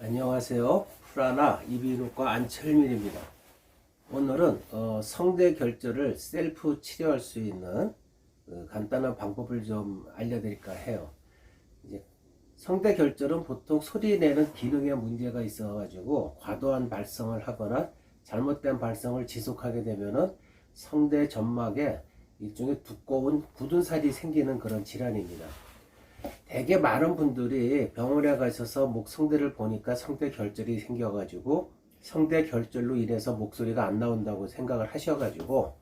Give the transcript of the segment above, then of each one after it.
안녕하세요. 프라나 이비인후과 안철민입니다. 오늘은 성대 결절을 셀프 치료할 수 있는 간단한 방법을 좀 알려드릴까 해요. 이제 성대 결절은 보통 소리 내는 기능에 문제가 있어가지고 과도한 발성을 하거나 잘못된 발성을 지속하게 되면은 성대 점막에 일종의 두꺼운 굳은 살이 생기는 그런 질환입니다. 되게 많은 분들이 병원에 가셔서 성대를 보니까 성대 결절이 생겨가지고 성대 결절로 인해서 목소리가 안 나온다고 생각을 하셔가지고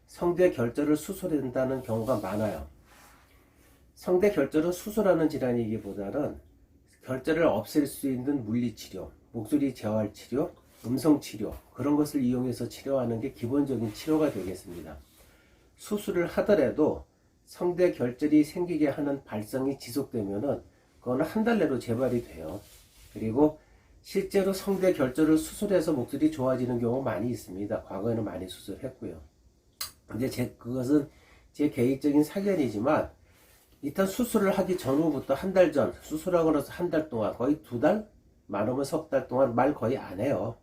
성대 결절을 수술한다는 경우가 많아요. 성대 결절은 수술하는 질환이기보다는 결절을 없앨 수 있는 물리치료, 목소리 재활 치료, 음성 치료 그런 것을 이용해서 치료하는 게 기본적인 치료가 되겠습니다. 수술을 하더라도 성대 결절이 생기게 하는 발성이 지속되면은 그거는 한 달 내로 재발이 돼요. 그리고 실제로 성대 결절을 수술해서 목소리 좋아지는 경우가 많이 있습니다. 과거에는 많이 수술했고요. 근데 그것은 제 개인적인 사견이지만 일단 수술을 하기 전후부터 한 달 전, 수술하고 나서 한 달 동안 거의 2달? 많으면 석 달 동안 말 거의 안 해요.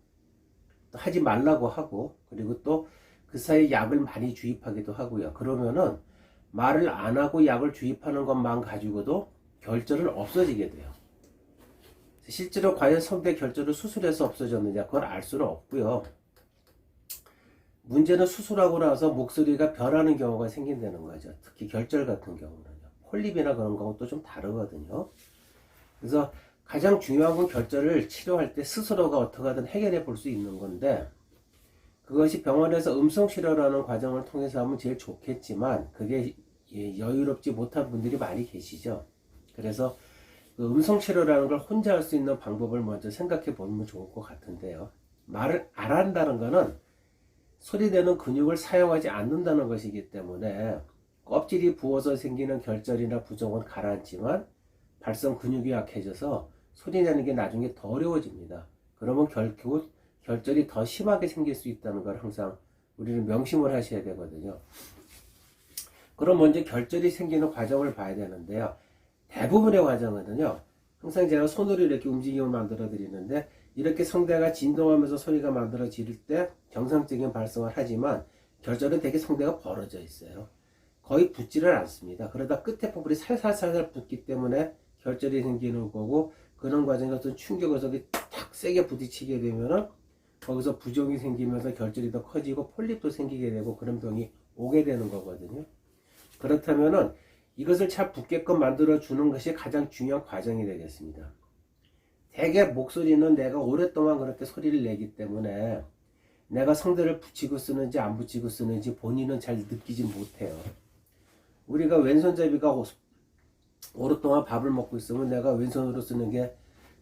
또 하지 말라고 하고, 그리고 또 그 사이에 약을 많이 주입하기도 하고요. 그러면은 말을 안 하고 약을 주입하는 것만 가지고도 결절은 없어지게 돼요. 실제로 과연 성대 결절을 수술해서 없어졌느냐, 그걸 알 수는 없고요. 문제는 수술하고 나서 목소리가 변하는 경우가 생긴다는 거죠. 특히 결절 같은 경우는요. 폴립이나 그런 것도 좀 다르거든요. 그래서 가장 중요한 건 결절을 치료할 때 스스로가 어떻게든 해결해 볼 수 있는 건데, 그것이 병원에서 음성치료라는 과정을 통해서 하면 제일 좋겠지만 그게 여유롭지 못한 분들이 많이 계시죠. 그래서 그 음성치료라는 걸 혼자 할 수 있는 방법을 먼저 생각해 보면 좋을 것 같은데요. 말을 안 한다는 거는 소리내는 근육을 사용하지 않는다는 것이기 때문에 껍질이 부어서 생기는 결절이나 부종은 가라앉지만 발성 근육이 약해져서 소리내는 게 나중에 더 어려워집니다. 그러면 결국 결절이 더 심하게 생길 수 있다는 걸 항상 우리는 명심을 하셔야 되거든요. 그럼 먼저 결절이 생기는 과정을 봐야 되는데요. 대부분의 과정은요, 항상 제가 손으로 이렇게 움직임을 만들어 드리는데, 이렇게 성대가 진동하면서 소리가 만들어질 때 정상적인 발성을 하지만 결절은 되게 성대가 벌어져 있어요. 거의 붙지를 않습니다. 그러다 끝에 부분이 살살살살 붙기 때문에 결절이 생기는 거고, 그런 과정에 어떤 충격에서 탁 세게 부딪히게 되면은 거기서 부종이 생기면서 결절이 더 커지고 폴립도 생기게 되고 그런 병이 오게 되는 거거든요. 그렇다면은 이것을 잘 붙게끔 만들어 주는 것이 가장 중요한 과정이 되겠습니다. 대개 목소리는 내가 오랫동안 그렇게 소리를 내기 때문에 내가 성대를 붙이고 쓰는지 안 붙이고 쓰는지 본인은 잘 느끼지 못해요. 우리가 왼손잡이가 오랫동안 밥을 먹고 있으면 내가 왼손으로 쓰는 게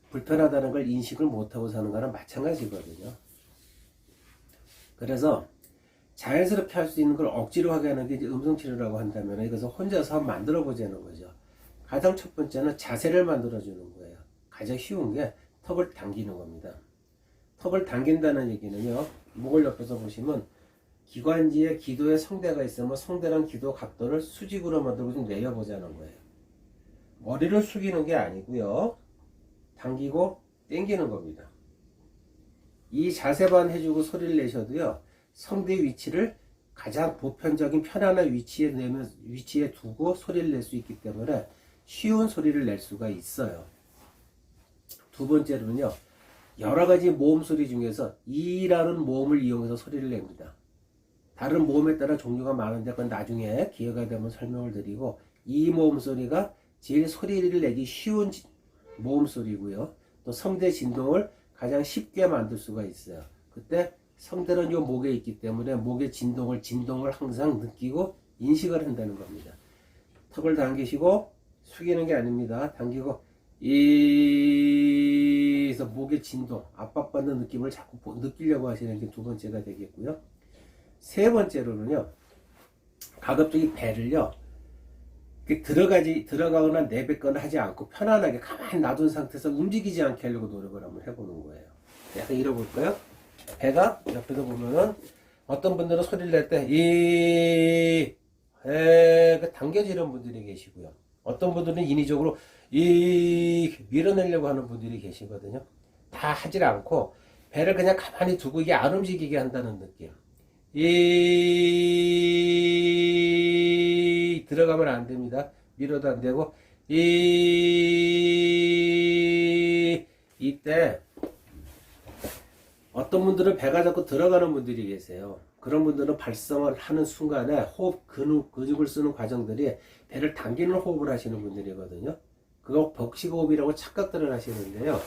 불편하다는 걸 인식을 못하고 사는 거랑 마찬가지거든요. 그래서 자연스럽게 할 수 있는 걸 억지로 하게 하는 게 이제 음성치료라고 한다면 이것을 혼자서 한번 만들어 보자는 거죠. 가장 첫 번째는 자세를 만들어 주는 거예요. 가장 쉬운 게 턱을 당기는 겁니다. 턱을 당긴다는 얘기는요, 목을 옆에서 보시면 기관지에 기도에 성대가 있으면 성대랑 기도 각도를 수직으로 만들고 좀 내려보자는 거예요. 머리를 숙이는 게 아니고요, 당기고 당기는 겁니다. 이 자세만 해주고 소리를 내셔도요, 성대 위치를 가장 보편적인 편안한 위치에 두고 소리를 낼 수 있기 때문에 쉬운 소리를 낼 수가 있어요. 두 번째로는요, 여러 가지 모음 소리 중에서 이라는 모음을 이용해서 소리를 냅니다. 다른 모음에 따라 종류가 많은데 그건 나중에 기회가 되면 설명을 드리고, 이 모음 소리가 제일 소리를 내기 쉬운 모음 소리고요. 또 성대 진동을 가장 쉽게 만들 수가 있어요. 그때 성대는 요 목에 있기 때문에 목의 진동을 항상 느끼고 인식을 한다는 겁니다. 턱을 당기시고 숙이는 게 아닙니다. 당기고 이에서 목의 진동, 압박받는 느낌을 자꾸 느끼려고 하시는 게 두 번째가 되겠고요. 세 번째로는요, 가급적이 배를요, 들어가거나 내뱉거나 하지 않고 편안하게 가만히 놔둔 상태에서 움직이지 않게 하려고 노력을 한번 해보는 거예요. 약간 잃어볼까요? 배가 옆에서 보면은 어떤 분들은 소리를 낼 때 당겨지는 분들이 계시고요. 어떤 분들은 인위적으로 밀어내려고 하는 분들이 계시거든요. 다 하질 않고 배를 그냥 가만히 두고 이게 안 움직이게 한다는 느낌. 이 들어가면 안 됩니다. 밀어도 안 되고 이때 어떤 분들은 배가 자꾸 들어가는 분들이 계세요. 그런 분들은 발성을 하는 순간에 호흡 근육을 쓰는 과정들이 배를 당기는 호흡을 하시는 분들이거든요. 그거 복식호흡이라고 착각들을 하시는데요.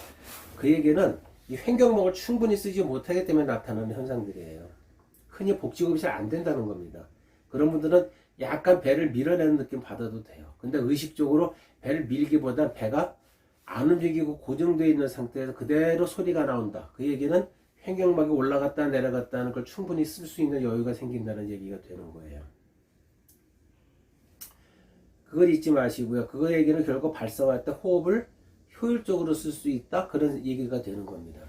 그 얘기는 이 횡격막을 충분히 쓰지 못하기 때문에 나타나는 현상들이에요. 흔히 복식호흡이 잘 안 된다는 겁니다. 그런 분들은 약간 배를 밀어내는 느낌 받아도 돼요. 근데 의식적으로 배를 밀기보다 배가 안 움직이고 고정되어 있는 상태에서 그대로 소리가 나온다. 그 얘기는 횡격막이 올라갔다 내려갔다 하는 걸 충분히 쓸 수 있는 여유가 생긴다는 얘기가 되는 거예요. 그걸 잊지 마시고요. 그거 얘기는 결국 발성할 때 호흡을 효율적으로 쓸 수 있다. 그런 얘기가 되는 겁니다.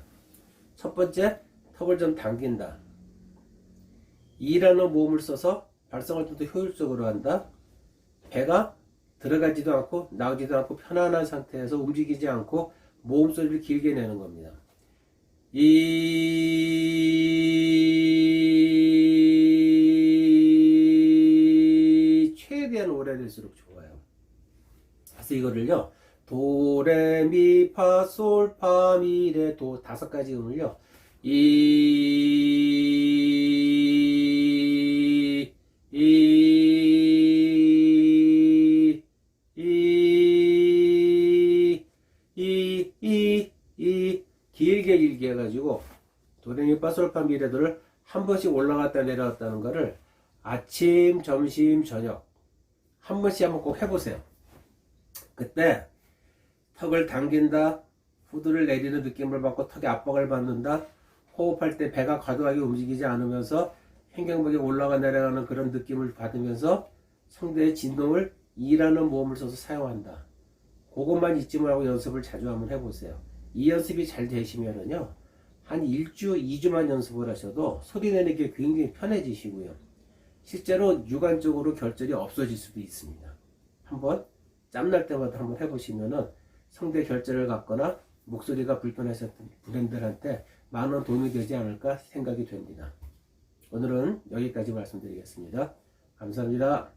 첫 번째, 턱을 좀 당긴다. 이라는 모음을 써서 발성을 좀 더 효율적으로 한다. 배가 들어가지도 않고 나오지도 않고 편안한 상태에서 움직이지 않고 모음 소리를 길게 내는 겁니다. 이 최대한 오래될수록 좋아요. 그래서 이거를요 도레미파솔파미레도 5가지 음을요 길게 해가지고 도레미파솔파미레도를 한 번씩 올라갔다 내려갔다는 거를 아침, 점심, 저녁 한 번씩 한번 꼭 해보세요. 그때 턱을 당긴다, 후드를 내리는 느낌을 받고 턱에 압박을 받는다, 호흡할 때 배가 과도하게 움직이지 않으면서 횡격막이 올라가 내려가는 그런 느낌을 받으면서 성대의 진동을 이라는 모음을 써서 사용한다. 그것만 잊지 말고 연습을 자주 한번 해보세요. 이 연습이 잘 되시면은요 한 1주, 2주만 연습을 하셔도 소리 내는 게 굉장히 편해지시고요. 실제로 육안적으로 결절이 없어질 수도 있습니다. 한번 짬날 때마다 한번 해보시면은 성대 결절을 갖거나 목소리가 불편하셨던 분들한테 많은 도움이 되지 않을까 생각이 됩니다. 오늘은 여기까지 말씀드리겠습니다. 감사합니다.